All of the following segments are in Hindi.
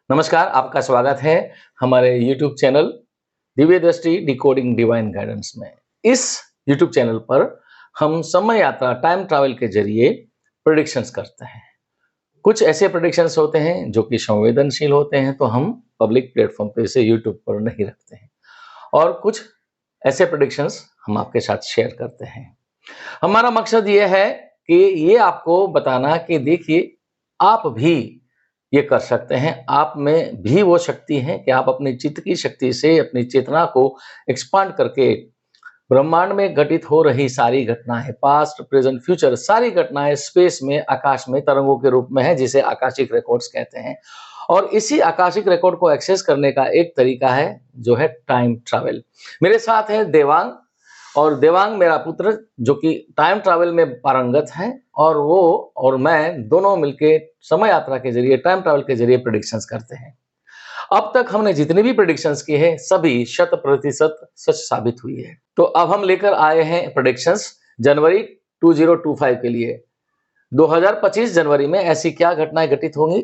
नमस्कार, आपका स्वागत है हमारे YouTube चैनल दिव्य दृष्टि डिकोडिंग डिवाइन गाइडेंस में। इस YouTube चैनल पर हम समय यात्रा टाइम ट्रैवल के जरिए प्रेडिक्शंस करते हैं। कुछ ऐसे प्रेडिक्शंस होते हैं जो कि संवेदनशील होते हैं, तो हम पब्लिक प्लेटफॉर्म पे इसे YouTube पर नहीं रखते हैं, और कुछ ऐसे प्रेडिक्शंस हम आपके साथ शेयर करते हैं। हमारा मकसद ये है कि ये आपको बताना कि देखिए, आप भी ये कर सकते हैं। आप में भी वो शक्ति है कि आप अपने चित्त की शक्ति से अपनी चेतना को एक्सपांड करके ब्रह्मांड में घटित हो रही सारी घटनाएं, पास्ट प्रेजेंट फ्यूचर, सारी घटनाएं स्पेस में, आकाश में तरंगों के रूप में है, जिसे आकाशिक रिकॉर्ड्स कहते हैं। और इसी आकाशिक रिकॉर्ड को एक्सेस करने का एक तरीका है जो है टाइम ट्रैवल। मेरे साथ है देवांग, और देवांग मेरा पुत्र जो कि टाइम ट्रैवल में पारंगत है, और वो और मैं दोनों मिलके समय यात्रा के जरिए, टाइम ट्रैवल के जरिए प्रेडिक्शंस करते हैं। अब तक हमने जितनी भी प्रेडिक्शंस की है सभी 100% सच साबित हुई है। तो अब हम लेकर आए हैं प्रेडिक्शंस जनवरी 2025 के लिए। 2025 जनवरी में ऐसी क्या घटनाएं घटित होंगी,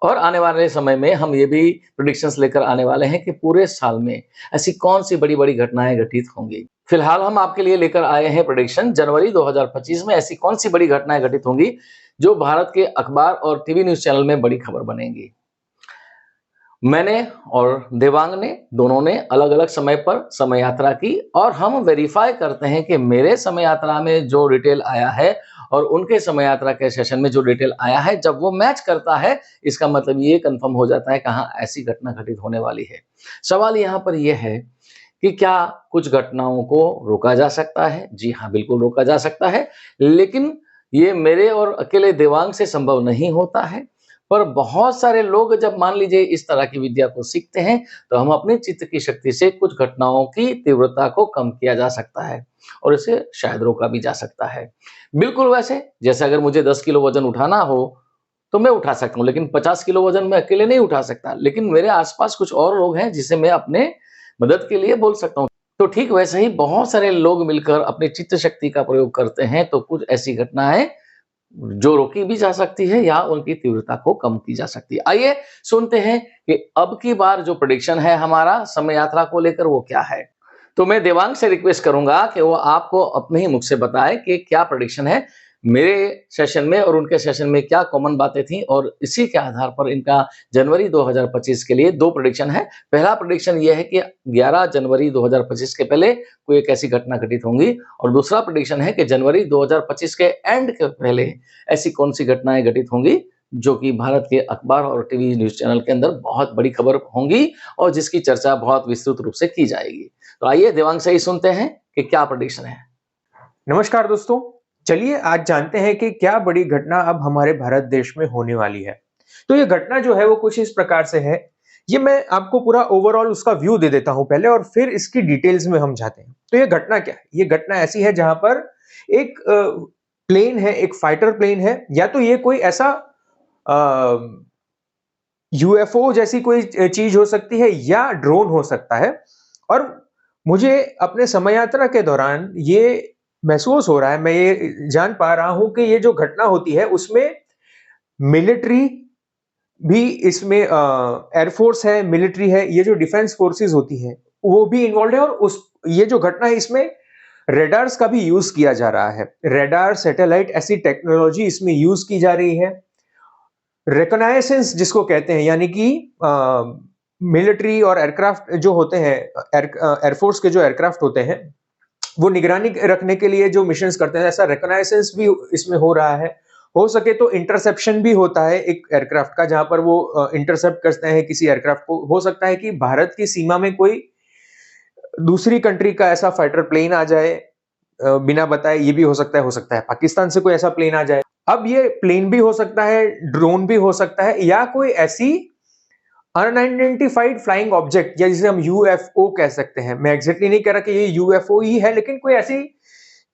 और आने वाले समय में हम ये भी प्रेडिक्शंस लेकर आने वाले हैं कि पूरे साल में ऐसी कौन सी बड़ी बड़ी घटनाएं घटित होंगी। फिलहाल हम आपके लिए लेकर आए हैं प्रेडिक्शन जनवरी 2025 में ऐसी कौन सी बड़ी घटनाएं घटित होंगी जो भारत के अखबार और टीवी न्यूज चैनल में बड़ी खबर बनेंगी। मैंने और देवांग ने दोनों ने अलग अलग समय पर समय यात्रा की, और हम वेरीफाई करते हैं कि मेरे समय यात्रा में जो डिटेल आया है और उनके समय यात्रा के सेशन में जो डिटेल आया है, जब वो मैच करता है, इसका मतलब ये कंफर्म हो जाता है कि हाँ, ऐसी घटना घटित होने वाली है। सवाल यहाँ पर यह है कि क्या कुछ घटनाओं को रोका जा सकता है? जी हाँ, बिल्कुल रोका जा सकता है, लेकिन ये मेरे और अकेले देवांग से संभव नहीं होता है। पर बहुत सारे लोग जब मान लीजिए इस तरह की विद्या को सीखते हैं, तो हम अपने चित्त की शक्ति से कुछ घटनाओं की तीव्रता को कम किया जा सकता है, और इसे शायद रोका भी जा सकता है। बिल्कुल वैसे जैसे अगर मुझे 10 किलो वजन उठाना हो, तो मैं उठा सकता हूँ, लेकिन 50 किलो वजन मैं अकेले नहीं उठा सकता। लेकिन मेरे आसपास कुछ और लोग हैं जिसे मैं अपने मदद के लिए बोल सकता हूँ। तो ठीक वैसे ही बहुत सारे लोग मिलकर अपनी चित्त शक्ति का प्रयोग करते हैं, तो कुछ ऐसी घटनाएं जो रोकी भी जा सकती है या उनकी तीव्रता को कम की जा सकती है। आइए सुनते हैं कि अब की बार जो प्रेडिक्शन है हमारा समय यात्रा को लेकर वो क्या है। तो मैं देवांग से रिक्वेस्ट करूंगा कि वो आपको अपने ही मुख से बताए कि क्या प्रेडिक्शन है, मेरे सेशन में और उनके सेशन में क्या कॉमन बातें थी, और इसी के आधार पर इनका जनवरी 2025 के लिए दो प्रेडिक्शन है। पहला प्रेडिक्शन यह है कि 11 जनवरी 2025 के पहले कोई एक ऐसी घटना घटित होंगी, और दूसरा प्रेडिक्शन है कि जनवरी 2025 के एंड के पहले ऐसी कौन सी घटनाएं घटित होंगी जो कि भारत के अखबार और टीवी न्यूज चैनल के अंदर बहुत बड़ी खबर होंगी, और जिसकी चर्चा बहुत विस्तृत रूप से की जाएगी। तो आइए देवांग से ही सुनते हैं कि क्या प्रेडिक्शन है। नमस्कार दोस्तों, चलिए आज जानते हैं कि क्या बड़ी घटना अब हमारे भारत देश में होने वाली है। तो ये घटना जो है वो कुछ इस प्रकार से है। ये मैं आपको पूरा ओवरऑल उसका व्यू दे देता हूं पहले, और फिर इसकी डिटेल्स में हम जाते हैं। तो ये घटना क्या है? ये घटना ऐसी है जहां पर एक प्लेन है, एक फाइटर प्लेन है, या तो ये कोई ऐसा यूएफओ जैसी कोई चीज हो सकती है, या ड्रोन हो सकता है। और मुझे अपने समय यात्रा के दौरान ये महसूस हो रहा है, मैं ये जान पा रहा हूं कि ये जो घटना होती है उसमें मिलिट्री भी, इसमें एयरफोर्स है, मिलिट्री है, ये जो डिफेंस फोर्सेस होती है वो भी इन्वॉल्व है। और उस ये जो घटना है इसमें रेडार्स का भी यूज किया जा रहा है। रेडार, सैटेलाइट, ऐसी टेक्नोलॉजी इसमें यूज की जा रही है। रिकॉग्नाइजेंस जिसको कहते हैं, यानी कि मिलिट्री और एयरक्राफ्ट जो होते हैं, एयरफोर्स के जो एयरक्राफ्ट होते हैं, वो निगरानी रखने के लिए जो मिशंस करते हैं, ऐसा रिकॉग्नाइजेंस भी इसमें हो रहा है। हो सके तो इंटरसेप्शन भी होता है एक एयरक्राफ्ट का, जहां पर वो इंटरसेप्ट करते हैं किसी एयरक्राफ्ट को। हो सकता है कि भारत की सीमा में कोई दूसरी कंट्री का ऐसा फाइटर प्लेन आ जाए बिना बताए, ये भी हो सकता है पाकिस्तान से कोई ऐसा प्लेन आ जाए। अब ये प्लेन भी हो सकता है, ड्रोन भी हो सकता है, या कोई ऐसी अनआइडेंटिफाइड फ्लाइंग ऑब्जेक्ट, या जिसे हम यूएफओ कह सकते हैं। मैं एग्जैक्टली नहीं कह रहा कि ये यूएफओ ही है, लेकिन कोई ऐसी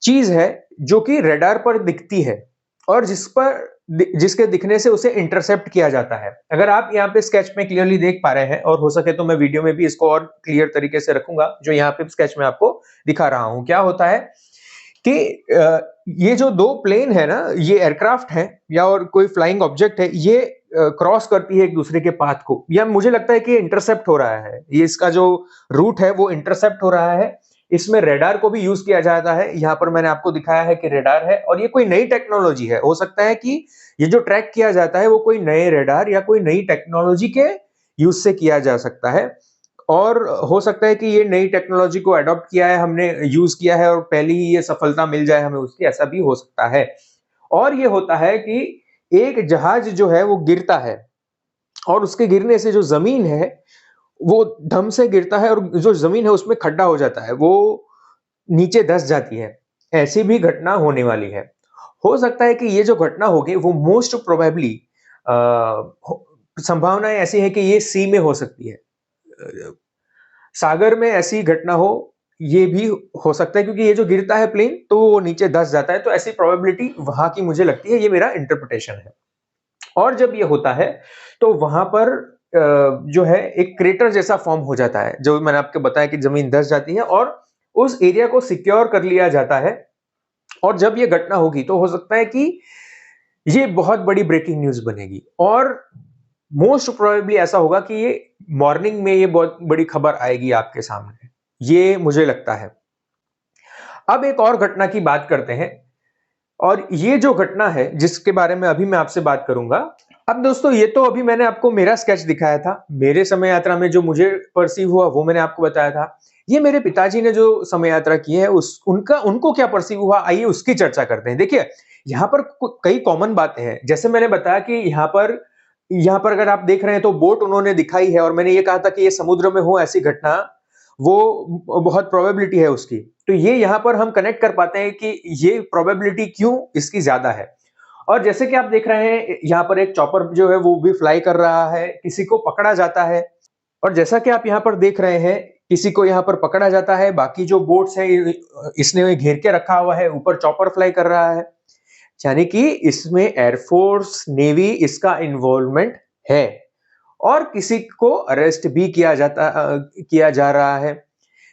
चीज है जो कि रडार पर दिखती है और जिसके दिखने से उसे इंटरसेप्ट किया जाता है। अगर आप यहाँ पे स्केच में क्लियरली देख पा रहे हैं, और हो सके तो मैं वीडियो में भी इसको और क्लियर तरीके से रखूंगा, जो यहाँ पे स्केच में आपको दिखा रहा हूं। क्या होता है कि ये जो दो प्लेन है ना, ये एयरक्राफ्ट है या और कोई फ्लाइंग ऑब्जेक्ट है, ये क्रॉस करती है एक दूसरे के पाथ को, या मुझे लगता है कि ये इंटरसेप्ट हो रहा है, ये इसका जो रूट है वो इंटरसेप्ट हो रहा है। इसमें रेडार को भी यूज किया जाता है, यहाँ पर मैंने आपको दिखाया है कि रेडार है, और ये कोई नई टेक्नोलॉजी है। हो सकता है कि ये जो ट्रैक किया जाता है वो कोई नए रेडार या कोई नई टेक्नोलॉजी के यूज से किया जा सकता है, और हो सकता है कि ये नई टेक्नोलॉजी को अडॉप्ट किया है हमने, यूज किया है, और पहले ही ये सफलता मिल जाए हमें उसकी, ऐसा भी हो सकता है। और ये होता है कि एक जहाज जो है वो गिरता है, और उसके गिरने से जो जमीन है वो धम से गिरता है, और जो जमीन है उसमें खड्डा हो जाता है, वो नीचे धंस जाती है। ऐसी भी घटना होने वाली है। हो सकता है कि ये जो घटना होगी वो मोस्ट प्रोबेबली संभावनाएं ऐसी है कि ये सी में हो सकती है, सागर में ऐसी घटना हो, ये भी हो सकता है, क्योंकि ये जो गिरता है प्लेन तो वो नीचे धंस जाता है, तो ऐसी प्रोबेबिलिटी वहां की मुझे लगती है, ये मेरा इंटरप्रिटेशन है। और जब ये होता है तो वहां पर जो है एक क्रेटर जैसा फॉर्म हो जाता है, जो मैंने आपको बताया कि जमीन धंस जाती है और उस एरिया को सिक्योर कर लिया जाता है। और जब ये घटना होगी तो हो सकता है कि ये बहुत बड़ी ब्रेकिंग न्यूज बनेगी, और मोस्ट प्रोबेबली ऐसा होगा कि ये मॉर्निंग में ये बहुत बड़ी खबर आएगी आपके सामने, ये मुझे लगता है। अब एक और घटना की बात करते हैं, और ये जो घटना है जिसके बारे में अभी मैं आपसे बात करूंगा। अब दोस्तों, ये तो अभी मैंने आपको मेरा स्केच दिखाया था, मेरे समय यात्रा में जो मुझे परसीव हुआ वो मैंने आपको बताया था। ये मेरे पिताजी ने जो समय यात्रा की है उनको क्या परसीव हुआ, आइए उसकी चर्चा करते हैं। देखिए, यहाँ पर कई कॉमन बातें हैं। जैसे मैंने बताया कि यहाँ पर अगर आप देख रहे हैं तो बोट उन्होंने दिखाई है, और मैंने ये कहा था कि ये समुद्र में हो ऐसी घटना, वो बहुत प्रोबेबिलिटी है उसकी। तो ये यहाँ पर हम कनेक्ट कर पाते हैं कि ये प्रोबेबिलिटी क्यों इसकी ज्यादा है। और जैसे कि आप देख रहे हैं, यहाँ पर एक चॉपर जो है वो भी फ्लाई कर रहा है, किसी को पकड़ा जाता है। और जैसा कि आप यहाँ पर देख रहे हैं, किसी को यहाँ पर पकड़ा जाता है, बाकी जो बोट्स है इसने घेर के रखा हुआ है, ऊपर चॉपर फ्लाई कर रहा है, यानी कि इसमें एयरफोर्स, नेवी, इसका इन्वॉल्वमेंट है। और किसी को अरेस्ट भी किया जा रहा है।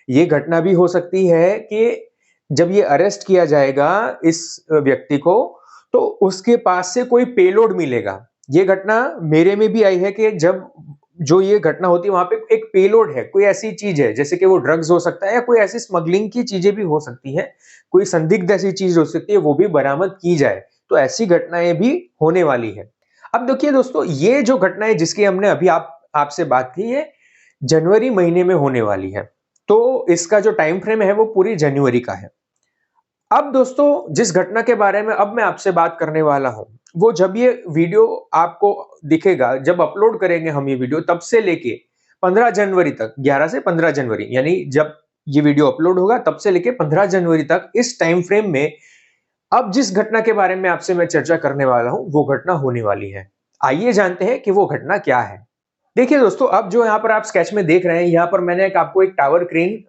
ये घटना भी हो सकती है कि जब ये अरेस्ट किया जाएगा इस व्यक्ति को, तो उसके पास से कोई पेलोड मिलेगा। ये घटना मेरे में भी आई है कि जब जो ये घटना होती है वहां पे एक पेलोड है, कोई ऐसी चीज है, जैसे कि वो ड्रग्स हो सकता है या कोई ऐसी स्मगलिंग की चीजें भी हो सकती है, कोई संदिग्ध ऐसी चीज हो सकती है, वो भी बरामद की जाए। तो ऐसी घटनाएं भी होने वाली है। अब देखिए दोस्तों, ये जो घटना है जिसकी हमने अभी आपसे बात की, ये जनवरी महीने में होने वाली है। तो इसका जो टाइम फ्रेम है वो पूरी जनवरी का है। अब दोस्तों, जिस घटना के बारे में अब मैं आपसे बात करने वाला हूं, वो जब ये वीडियो आपको दिखेगा, जब अपलोड करेंगे हम ये वीडियो, तब से लेके 15 जनवरी तक, 11 से 15 जनवरी, यानी जब ये वीडियो अपलोड होगा तब से लेके 15 जनवरी तक, इस टाइम फ्रेम में अब जिस घटना के बारे में आपसे मैं चर्चा करने वाला हूं वो घटना होने वाली है। आइए जानते हैं कि वो घटना क्या है। देखिए दोस्तों, अब जो यहाँ पर आप स्केच में देख रहे हैं, यहाँ पर मैंने आपको एक टावर क्रेन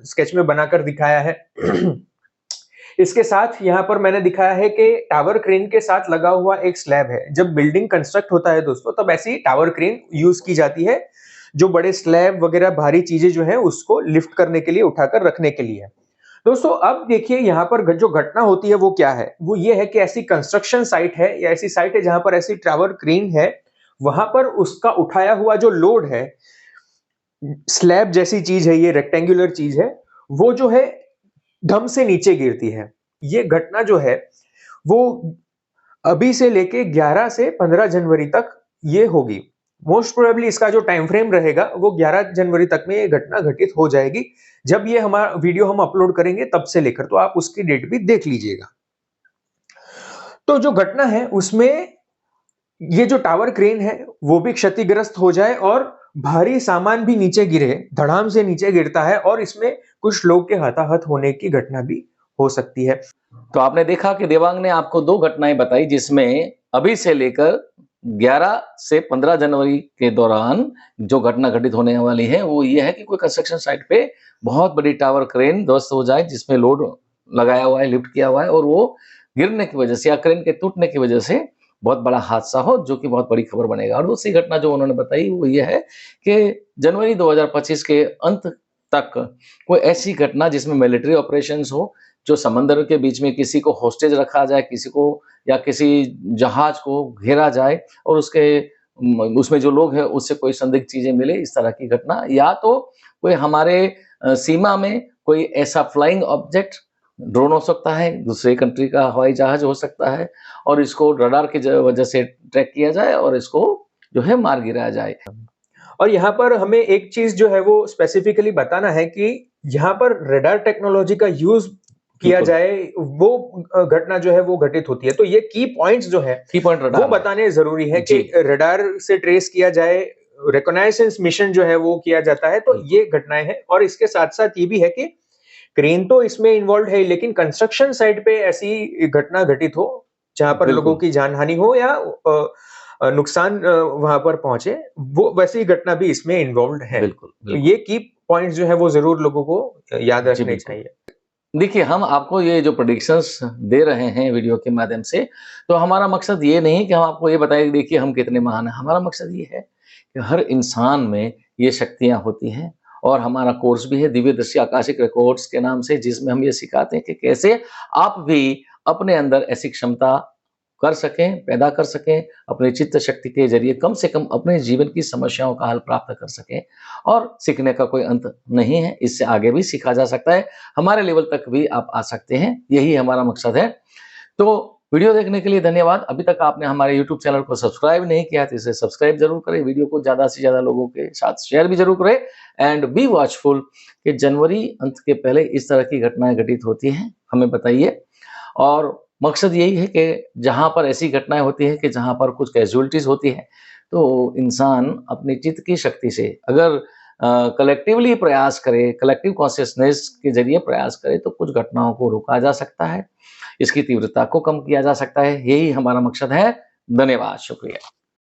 स्केच में बनाकर दिखाया है। इसके साथ यहाँ पर मैंने दिखाया है कि टावर क्रेन के साथ लगा हुआ एक स्लैब है। जब बिल्डिंग कंस्ट्रक्ट होता है दोस्तों, तब ऐसी टावर क्रेन यूज की जाती है, जो बड़े स्लैब वगैरह भारी चीजें जो है उसको लिफ्ट करने के लिए, उठाकर रखने के लिए। दोस्तों, अब देखिए यहाँ पर जो घटना होती है वो क्या है। वो ये है कि ऐसी कंस्ट्रक्शन साइट है या ऐसी साइट है जहां पर ऐसी टावर क्रेन है, वहां पर उसका उठाया हुआ जो लोड है, स्लैब जैसी चीज है, ये रेक्टेंगुलर चीज है, वो जो है धम से नीचे गिरती है। ये घटना जो है वो अभी से लेके 11 से 15 जनवरी तक ये होगी। मोस्ट प्रोबेबली इसका जो टाइम फ्रेम रहेगा वो 11 जनवरी तक में ये घटना घटित हो जाएगी। जब ये हमारा वीडियो हम अपलोड करेंगे तब से लेकर, तो आप उसकी डेट भी देख लीजिएगा। तो जो घटना है उसमें ये जो टावर क्रेन है वो भी क्षतिग्रस्त हो जाए, और भारी सामान भी नीचे गिरे, धड़ाम से नीचे गिरता है, और इसमें कुछ लोग के हताहत होने की घटना भी हो सकती है। तो आपने देखा कि देवांग ने आपको दो घटनाएं बताई, जिसमें अभी से लेकर 11 से 15 जनवरी के दौरान जो घटना घटित होने वाली है वो ये है कि कोई कंस्ट्रक्शन साइट पे बहुत बड़ी टावर क्रेन ध्वस्त हो जाए, जिसमें लोड लगाया हुआ है, लिफ्ट किया हुआ है, और वो गिरने की वजह से या क्रेन के टूटने की वजह से बहुत बड़ा हादसा हो, जो कि बहुत बड़ी खबर बनेगा। और दूसरी घटना जो उन्होंने बताई वो ये है कि जनवरी 2025 के अंत तक कोई ऐसी घटना जिसमें मिलिट्री ऑपरेशंस हो जो समंदर के बीच में किसी को हॉस्टेज रखा जाए, किसी को या किसी जहाज को घेरा जाए और उसमें जो लोग हैं उससे कोई संदिग्ध चीजें मिले, इस तरह की घटना, या तो कोई हमारे सीमा में कोई ऐसा फ्लाइंग ऑब्जेक्ट, ड्रोन हो सकता है, दूसरे कंट्री का हवाई जहाज हो सकता है, और इसको रडार की वजह से ट्रैक किया जाए और इसको जो है मार गिराया जाए। और यहाँ पर हमें एक चीज जो है वो स्पेसिफिकली बताना है कि यहाँ पर रडार टेक्नोलॉजी का यूज किया बिल्कुल। जाए, वो घटना जो है वो घटित होती है। तो ये की पॉइंट्स जो है की पॉइंट वो रडार बताने जरूरी है कि जी। रडार से ट्रेस किया जाए, रिकॉग्नाइजेंस मिशन जो है वो किया जाता है। तो बिल्कुल। ये घटनाएं हैं, और इसके साथ साथ ये भी है कि क्रेन तो इसमें इन्वॉल्व है, लेकिन कंस्ट्रक्शन साइट पे ऐसी घटना घटित हो जहां पर लोगों बिल्कुल। की जानहानि हो या नुकसान वहां पर पहुंचे, वो वैसी घटना भी इसमें इन्वॉल्व है। बिल्कुल, तो बिल्कुल। ये की पॉइंट्स जो है वो जरूर लोगों को याद जी, रखने बिल्कुल। चाहिए। देखिए, हम आपको ये जो प्रेडिक्शंस दे रहे हैं वीडियो के माध्यम से, तो हमारा मकसद ये नहीं कि हम आपको ये बताएँ कि देखिए हम कितने महान हैं। हमारा मकसद ये है कि हर इंसान में ये शक्तियाँ होती हैं, और हमारा कोर्स भी है दिव्यदृष्टि आकाशिक रिकॉर्ड्स के नाम से, जिसमें हम ये सिखाते हैं कि कैसे आप भी अपने अंदर ऐसी क्षमता कर सकें, पैदा कर सकें, अपनी चित्त शक्ति के ज़रिए कम से कम अपने जीवन की समस्याओं का हल प्राप्त कर सकें। और सीखने का कोई अंत नहीं है, इससे आगे भी सीखा जा सकता है, हमारे लेवल तक भी आप आ सकते हैं, यही हमारा मकसद है। तो वीडियो देखने के लिए धन्यवाद। अभी तक आपने हमारे यूट्यूब चैनल को सब्सक्राइब नहीं किया तो इसे सब्सक्राइब ज़रूर करें, वीडियो को ज़्यादा से ज़्यादा लोगों के साथ शेयर भी ज़रूर करें, एंड बी वॉचफुल कि जनवरी अंत के पहले इस तरह की घटनाएँ घटित होती हैं, हमें बताइए। और मकसद यही है कि जहाँ पर ऐसी घटनाएँ होती हैं कि जहाँ पर कुछ कैज़ुअल्टीज़ होती हैं, तो इंसान अपनी चित्त की शक्ति से अगर कलेक्टिवली प्रयास करे, कलेक्टिव कॉन्शियसनेस के ज़रिए प्रयास करे, तो कुछ घटनाओं को रोका जा सकता है, इसकी तीव्रता को कम किया जा सकता है। यही हमारा मकसद है। धन्यवाद, शुक्रिया।